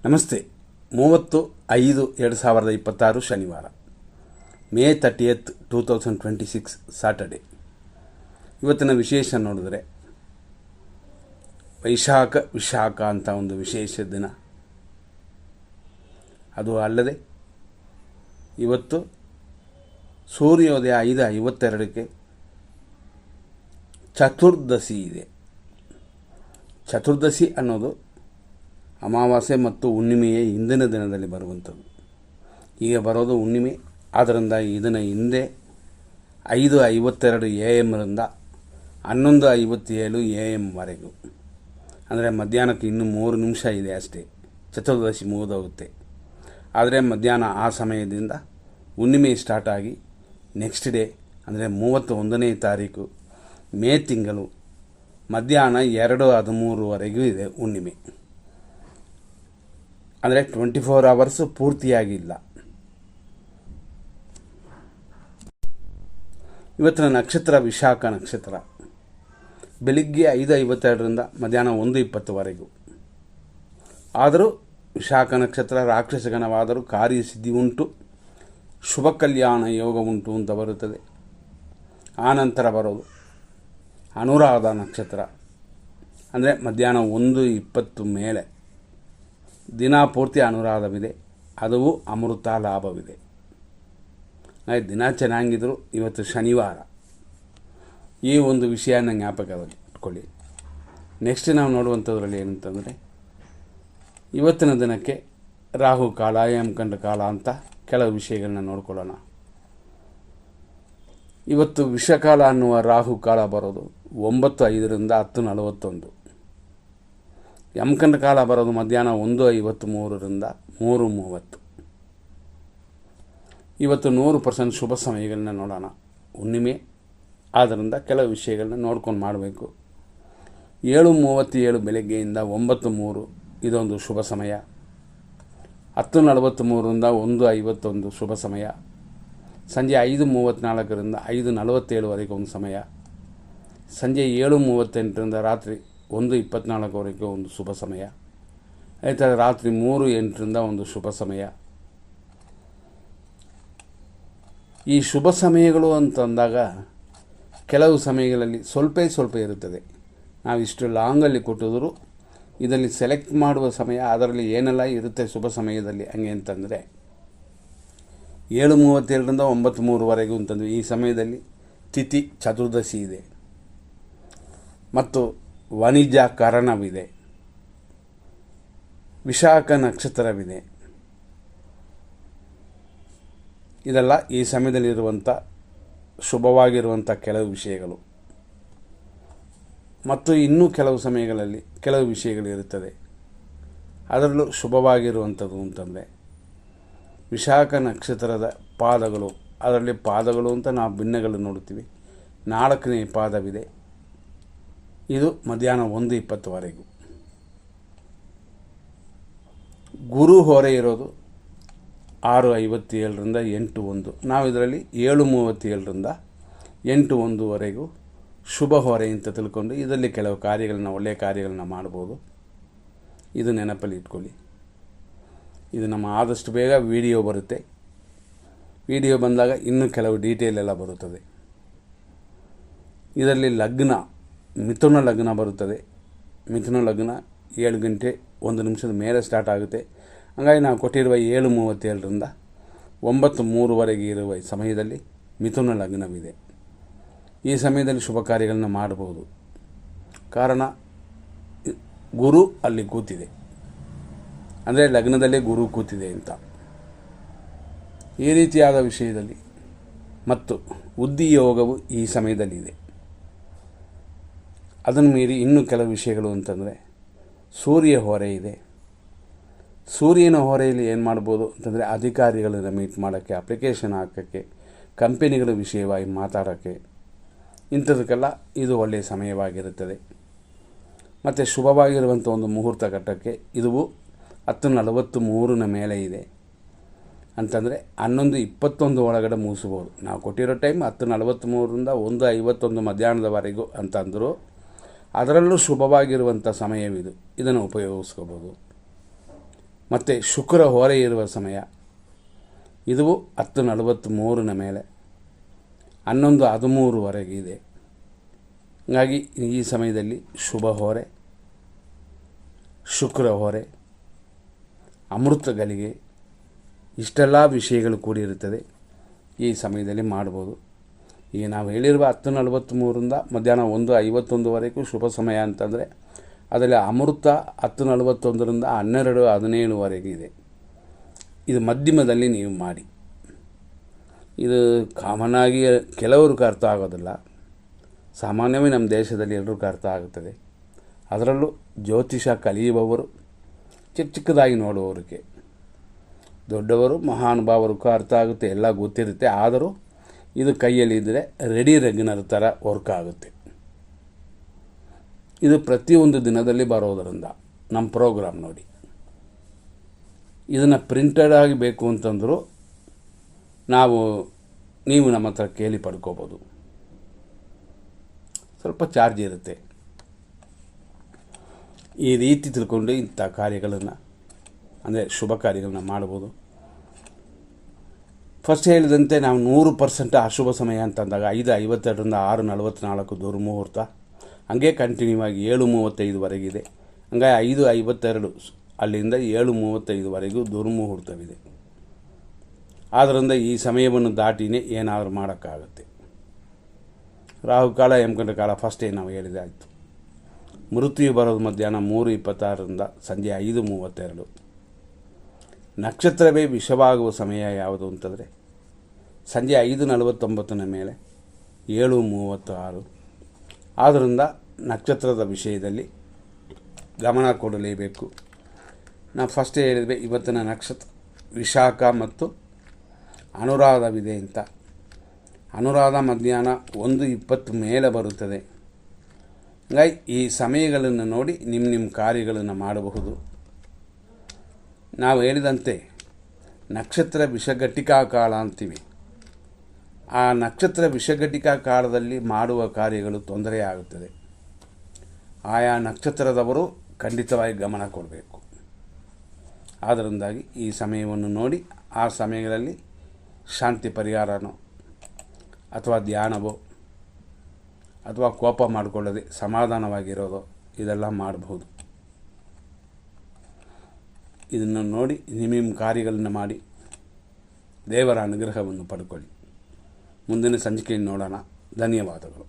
ನಮಸ್ತೆ. 30/5/2026 ಶನಿವಾರ, May 30th 2026 Saturday. ಇವತ್ತಿನ ವಿಶೇಷ ನೋಡಿದ್ರೆ ವಿಶಾಖ ಅಂತ ಒಂದು ವಿಶೇಷ ದಿನ. ಅದು ಅಲ್ಲದೆ ಇವತ್ತು ಸೂರ್ಯೋದಯ 5:52ಕ್ಕೆ ಚತುರ್ದಶಿ ಇದೆ. ಚತುರ್ದಶಿ ಅನ್ನೋದು ಅಮಾವಾಸ್ಯೆ ಮತ್ತು ಹುಣ್ಣಿಮೆಯ ಹಿಂದಿನ ದಿನದಲ್ಲಿ ಬರುವಂಥದ್ದು. ಈಗ ಬರೋದು ಹುಣ್ಣಿಮೆ, ಆದ್ದರಿಂದ ಇದನ್ನು ಹಿಂದೆ 5:52 AM ರಿಂದ 11:57 AM ವರೆಗೂ, ಅಂದರೆ ಮಧ್ಯಾಹ್ನಕ್ಕೆ ಇನ್ನೂ 3 ನಿಮಿಷ ಇದೆ ಅಷ್ಟೇ, ಚತುರ್ದಶಿ ಮುಗಿದೋಗುತ್ತೆ. ಆದರೆ ಮಧ್ಯಾಹ್ನ ಆ ಸಮಯದಿಂದ ಹುಣ್ಣಿಮೆ ಸ್ಟಾರ್ಟ್ ಆಗಿ ನೆಕ್ಸ್ಟ್ ಡೇ ಅಂದರೆ 31ನೇ ತಾರೀಕು ಮೇ ತಿಂಗಳು ಮಧ್ಯಾಹ್ನ 2:13ವರೆಗೂ ಇದೆ ಹುಣ್ಣಿಮೆ. ಅಂದರೆ 24 hours ಪೂರ್ತಿಯಾಗಿಲ್ಲ. ಇವತ್ತಿನ ನಕ್ಷತ್ರ ವಿಶಾಖ ನಕ್ಷತ್ರ. ಬೆಳಿಗ್ಗೆ 5:52ರಿಂದ ಮಧ್ಯಾಹ್ನ 1:20ವರೆಗೂ. ಆದರೂ ವಿಶಾಖ ನಕ್ಷತ್ರ ರಾಕ್ಷಸಗಣವಾದರೂ ಕಾರ್ಯಸಿದ್ಧಿ ಉಂಟು, ಶುಭ ಕಲ್ಯಾಣ ಯೋಗ ಉಂಟು ಅಂತ ಬರುತ್ತದೆ. ಆನಂತರ ಬರೋದು ಅನುರಾಧ ನಕ್ಷತ್ರ. ಅಂದರೆ ಮಧ್ಯಾಹ್ನ 1:20 ಮೇಲೆ ದಿನ ಪೂರ್ತಿ ಅನುರಾಧವಿದೆ, ಅದು ಅಮೃತ ಲಾಭವಿದೆ. ದಿನ ಚೆನ್ನಾಗಿದ್ರು ಇವತ್ತು ಶನಿವಾರ. ಈ ಒಂದು ವಿಷಯನ ಜ್ಞಾಪಕದಲ್ಲಿ ಇಟ್ಕೊಳ್ಳಿ. ನೆಕ್ಸ್ಟ್ ನಾವು ನೋಡುವಂಥದ್ರಲ್ಲಿ ಏನಂತಂದರೆ, ಇವತ್ತಿನ ದಿನಕ್ಕೆ ರಾಹು ಕಾಲ, ಯಮಗಂಡ ಕಾಲ ಅಂತ ಕೆಲವು ವಿಷಯಗಳನ್ನ ನೋಡ್ಕೊಳ್ಳೋಣ. ಇವತ್ತು ವಿಷಕಾಲ ಅನ್ನುವ ರಾಹು ಕಾಲ ಬರೋದು 9:05ರಿಂದ 10:41. ಯಮಗಂಡ ಕಾಲ ಬರೋದು ಮಧ್ಯಾಹ್ನ 1:53ರಿಂದ 3:30. ಇವತ್ತು 100% ಶುಭ ಸಮಯಗಳನ್ನ ನೋಡೋಣ. ಹುಣ್ಣಿಮೆ ಆದ್ದರಿಂದ ಕೆಲವು ವಿಷಯಗಳನ್ನ ನೋಡ್ಕೊಂಡು ಮಾಡಬೇಕು. 7:37 ಬೆಳಗ್ಗೆಯಿಂದ 9:03 ಇದೊಂದು ಶುಭ ಸಮಯ. 10:43ರಿಂದ 1:51 ಶುಭ ಸಮಯ. ಸಂಜೆ 5:34ರಿಂದ 5:47ವರೆಗೂ ಒಂದು ಸಮಯ. ಸಂಜೆ 7:38ರಿಂದ ರಾತ್ರಿ 1:24ವರೆಗೂ ಒಂದು ಶುಭ ಸಮಯ. ಆಯ್ತು, ರಾತ್ರಿ 3:08ರಿಂದ ಒಂದು ಶುಭ ಸಮಯ. ಈ ಶುಭ ಸಮಯಗಳು ಅಂತಂದಾಗ ಕೆಲವು ಸಮಯಗಳಲ್ಲಿ ಸ್ವಲ್ಪ ಇರುತ್ತದೆ. ನಾವು ಇಷ್ಟು ಲಾಂಗಲ್ಲಿ ಕೊಟ್ಟಿದ್ರು ಇದರಲ್ಲಿ ಸೆಲೆಕ್ಟ್ ಮಾಡುವ ಸಮಯ ಅದರಲ್ಲಿ ಏನೆಲ್ಲ ಇರುತ್ತೆ ಶುಭ ಸಮಯದಲ್ಲಿ ಹಂಗೆ ಅಂತಂದರೆ, 7:37ರಿಂದ 9:03ವರೆಗೂ ಅಂತಂದರೆ ಈ ಸಮಯದಲ್ಲಿ ತಿಥಿ ಚತುರ್ದಶಿ ಇದೆ ಮತ್ತು ವಾಣಿಜ್ಯ ಕಾರಣವಿದೆ, ವಿಶಾಖ ನಕ್ಷತ್ರವಿದೆ. ಇದೆಲ್ಲ ಈ ಸಮಯದಲ್ಲಿರುವಂಥ ಶುಭವಾಗಿರುವಂಥ ಕೆಲವು ವಿಷಯಗಳು. ಮತ್ತು ಇನ್ನೂ ಕೆಲವು ಸಮಯಗಳಲ್ಲಿ ಕೆಲವು ವಿಷಯಗಳಿರುತ್ತದೆ. ಅದರಲ್ಲೂ ಶುಭವಾಗಿರುವಂಥದ್ದು ಅಂತಂದರೆ ವಿಶಾಖ ನಕ್ಷತ್ರದ ಪಾದಗಳು. ಅದರಲ್ಲಿ ಪಾದಗಳು ಅಂತ ನಾವು ಭಿನ್ನಗಳು ನೋಡ್ತೀವಿ. 4ನೇ ಪಾದವಿದೆ. ಇದು ಮಧ್ಯಾಹ್ನ 1:20ವರೆಗೂ. ಗುರು ಹೊರೆ ಇರೋದು 6:57ರಿಂದ 8:01. ನಾವು ಇದರಲ್ಲಿ 7:37ರಿಂದ 8:01ವರೆಗೂ ಶುಭ ಹೊರೆ ಅಂತ ತಿಳ್ಕೊಂಡು ಇದರಲ್ಲಿ ಕೆಲವು ಕಾರ್ಯಗಳನ್ನ, ಒಳ್ಳೆಯ ಕಾರ್ಯಗಳನ್ನ ಮಾಡ್ಬೋದು. ಇದು ನೆನಪಲ್ಲಿ ಇಟ್ಕೊಳ್ಳಿ. ಇದು ನಮ್ಮ ಆದಷ್ಟು ಬೇಗ ವಿಡಿಯೋ ಬರುತ್ತೆ. ವಿಡಿಯೋ ಬಂದಾಗ ಇನ್ನೂ ಕೆಲವು ಡೀಟೇಲ್ ಎಲ್ಲ ಬರುತ್ತದೆ. ಇದರಲ್ಲಿ ಲಗ್ನ ಮಿಥುನ ಲಗ್ನ ಬರುತ್ತದೆ. ಮಿಥುನ ಲಗ್ನ 7 ಗಂಟೆ 1 ನಿಮಿಷದ ಮೇಲೆ ಸ್ಟಾರ್ಟ್ ಆಗುತ್ತೆ. ಹಾಗಾಗಿ ನಾವು ಕೊಟ್ಟಿರುವ 7:37ರಿಂದ 9:03ವರೆಗೆ ಇರುವ ಸಮಯದಲ್ಲಿ ಮಿಥುನ ಲಗ್ನವಿದೆ. ಈ ಸಮಯದಲ್ಲಿ ಶುಭ ಕಾರ್ಯಗಳನ್ನ ಮಾಡಬಹುದು. ಕಾರಣ ಗುರು ಅಲ್ಲಿ ಕೂತಿದೆ, ಅಂದರೆ ಲಗ್ನದಲ್ಲೇ ಗುರು ಕೂತಿದೆ ಅಂತ. ಈ ರೀತಿಯಾದ ವಿಷಯದಲ್ಲಿ ಮತ್ತು ಉದ್ಯೋಗವು ಈ ಸಮಯದಲ್ಲಿದೆ. ಅದನ್ನು ಮೀರಿ ಇನ್ನೂ ಕೆಲವು ವಿಷಯಗಳು ಅಂತಂದರೆ ಸೂರ್ಯ ಹೊರೆ ಇದೆ. ಸೂರ್ಯನ ಹೊರೆಯಲ್ಲಿ ಏನು ಮಾಡ್ಬೋದು ಅಂತಂದರೆ ಅಧಿಕಾರಿಗಳನ್ನು ಮೀಟ್ ಮಾಡೋಕ್ಕೆ, ಅಪ್ಲಿಕೇಶನ್ ಹಾಕೋಕ್ಕೆ, ಕಂಪನಿಗಳ ವಿಷಯವಾಗಿ ಮಾತಾಡೋಕ್ಕೆ, ಇಂಥದಕ್ಕೆಲ್ಲ ಇದು ಒಳ್ಳೆಯ ಸಮಯವಾಗಿರುತ್ತದೆ. ಮತ್ತು ಶುಭವಾಗಿರುವಂಥ ಒಂದು ಮುಹೂರ್ತ ಘಟ್ಟಕ್ಕೆ ಇದು 10:43 ಮೇಲೆ ಇದೆ. ಅಂತಂದರೆ 11:21 ಒಳಗಡೆ ಮುಗಿಸ್ಬೋದು. ನಾವು ಕೊಟ್ಟಿರೋ ಟೈಮ್ 10:43ರಿಂದ 1:51 ಮಧ್ಯಾಹ್ನದವರೆಗೂ ಅಂತಂದರು. ಅದರಲ್ಲೂ ಶುಭವಾಗಿರುವಂಥ ಸಮಯವಿದು. ಇದನ್ನು ಉಪಯೋಗಿಸ್ಕೋಬೋದು. ಮತ್ತು ಶುಕ್ರ ಹೊರೆ ಇರುವ ಸಮಯ ಇದು 10:43 ಮೇಲೆ 11:13ವರೆಗೆ ಇದೆ. ಹಾಗಾಗಿ ಈ ಸಮಯದಲ್ಲಿ ಶುಭ ಹೊರೆ, ಶುಕ್ರ ಹೊರೆ, ಅಮೃತ ಗಲಿಗೆ ಇಷ್ಟೆಲ್ಲ ವಿಷಯಗಳು ಕೂಡಿರುತ್ತದೆ. ಈ ಸಮಯದಲ್ಲಿ ಮಾಡ್ಬೋದು. ಈಗ ನಾವು ಹೇಳಿರುವ 10:43ರಿಂದ ಮಧ್ಯಾಹ್ನ 1:51ವರೆಗೂ ಶುಭ ಸಮಯ ಅಂತಂದರೆ ಅದರಲ್ಲಿ ಅಮೃತ 10:41ರಿಂದ 12:17ವರೆಗೆ ಇದೆ. ಇದು ಮಧ್ಯಮದಲ್ಲಿ ನೀವು ಮಾಡಿ. ಇದು ಕಾಮನ್ ಆಗಿ ಕೆಲವ್ರಿಗೆ ಅರ್ಥ ಆಗೋದಿಲ್ಲ. ಸಾಮಾನ್ಯವೇ ನಮ್ಮ ದೇಶದಲ್ಲಿ ಎಲ್ರಿಗೂ ಅರ್ಥ ಆಗುತ್ತದೆ. ಅದರಲ್ಲೂ ಜ್ಯೋತಿಷ ಕಲಿಯುವವರು ಚಿಕ್ಕದಾಗಿ ನೋಡುವವರಿಗೆ, ದೊಡ್ಡವರು ಮಹಾನುಭಾವರಿಗೂ ಅರ್ಥ ಆಗುತ್ತೆ, ಎಲ್ಲ ಗೊತ್ತಿರುತ್ತೆ. ಆದರೂ ಇದು ಕೈಯಲ್ಲಿದ್ದರೆ ರೆಡಿ ರೆಗ್ಯುಲರ್ ಥರ ವರ್ಕ್ ಆಗುತ್ತೆ. ಇದು ಪ್ರತಿಯೊಂದು ದಿನದಲ್ಲಿ ಬರೋದರಿಂದ ನಮ್ಮ ಪ್ರೋಗ್ರಾಮ್ ನೋಡಿ. ಇದನ್ನು ಪ್ರಿಂಟೆಡ್ ಆಗಿ ಬೇಕು ಅಂತಂದರೂ ನೀವು ನಮ್ಮ ಹತ್ರ ಕೇಳಿ ಪಡ್ಕೋಬೋದು. ಸ್ವಲ್ಪ ಚಾರ್ಜ್ ಇರುತ್ತೆ. ಈ ರೀತಿ ತಿಳ್ಕೊಂಡು ಇಂಥ ಕಾರ್ಯಗಳನ್ನು ಅಂದರೆ ಶುಭ ಕಾರ್ಯಗಳನ್ನ ಮಾಡ್ಬೋದು. ಫಸ್ಟ್ ಹೇಳಿದಂತೆ ನಾವು 100% ಅಶುಭ ಸಮಯ ಅಂತಂದಾಗ 5:52ರಿಂದ 6:44 ದುರ್ಮುಹೂರ್ತ, ಹಂಗೆ ಕಂಟಿನ್ಯೂ ಆಗಿ 7:35ವರೆಗಿದೆ. ಹಂಗಾಗಿ 5:52 ಅಲ್ಲಿಂದ 7:35ವರೆಗೂ ದುರ್ಮುಹೂರ್ತವಿದೆ. ಆದ್ದರಿಂದ ಈ ಸಮಯವನ್ನು ದಾಟಿನೇ ಏನಾದರೂ ಮಾಡೋಕ್ಕಾಗುತ್ತೆ. ರಾಹುಕಾಲ ಯಮಗಂಡ ಕಾಲ ಫಸ್ಟೇ ನಾವು ಹೇಳಿದೆ ಆಯಿತು. ಮೃತ್ಯು ಬರೋದು ಮಧ್ಯಾಹ್ನ 3:26ರಿಂದ ಸಂಜೆ 5:32. ನಕ್ಷತ್ರವೇ ವಿಷವಾಗುವ ಸಮಯ ಯಾವುದು ಅಂತಂದರೆ ಸಂಜೆ 5:49 ಮೇಲೆ 7:36. ಆದ್ದರಿಂದ ನಕ್ಷತ್ರದ ವಿಷಯದಲ್ಲಿ ಗಮನ ಕೊಡಲೇಬೇಕು. ನಾವು ಫಸ್ಟೇ ಹೇಳಿದ್ವಿ ಇವತ್ತಿನ ನಕ್ಷತ್ರ ವಿಶಾಖ ಮತ್ತು ಅನುರಾಧವಿದೆ ಅಂತ. ಅನುರಾಧ ಮಧ್ಯಾಹ್ನ 1:20 ಮೇಲೆ ಬರುತ್ತದೆ. ಹಾಗಾಗಿ ಈ ಸಮಯಗಳನ್ನು ನೋಡಿ ನಿಮ್ಮ ಕಾರ್ಯಗಳನ್ನು ಮಾಡಬಹುದು. ನಾವು ಹೇಳಿದಂತೆ ನಕ್ಷತ್ರ ವಿಷಘಟಿಕಾ ಕಾಲ ಅಂತೀವಿ. ಆ ನಕ್ಷತ್ರ ವಿಷಘಟಿಕಾ ಕಾಲದಲ್ಲಿ ಮಾಡುವ ಕಾರ್ಯಗಳು ತೊಂದರೆ ಆಗುತ್ತದೆ. ಆಯಾ ನಕ್ಷತ್ರದವರು ಖಂಡಿತವಾಗಿ ಗಮನ ಕೊಡಬೇಕು. ಆದ್ದರಿಂದಾಗಿ ಈ ಸಮಯವನ್ನು ನೋಡಿ ಆ ಸಮಯಗಳಲ್ಲಿ ಶಾಂತಿ ಪರಿಹಾರನೋ ಅಥವಾ ಧ್ಯಾನವೋ ಅಥವಾ ಕೋಪ ಮಾಡಿಕೊಳ್ಳದೆ ಸಮಾಧಾನವಾಗಿರೋದು ಇದೆಲ್ಲ ಮಾಡಬಹುದು. ಇದನ್ನು ನೋಡಿ ನಿಮ್ಮ ಕಾರ್ಯಗಳನ್ನು ಮಾಡಿ ದೇವರ ಅನುಗ್ರಹವನ್ನು ಪಡ್ಕೊಳ್ಳಿ. ಮುಂದಿನ ಸಂಚಿಕೆಯನ್ನು ನೋಡೋಣ. ಧನ್ಯವಾದಗಳು.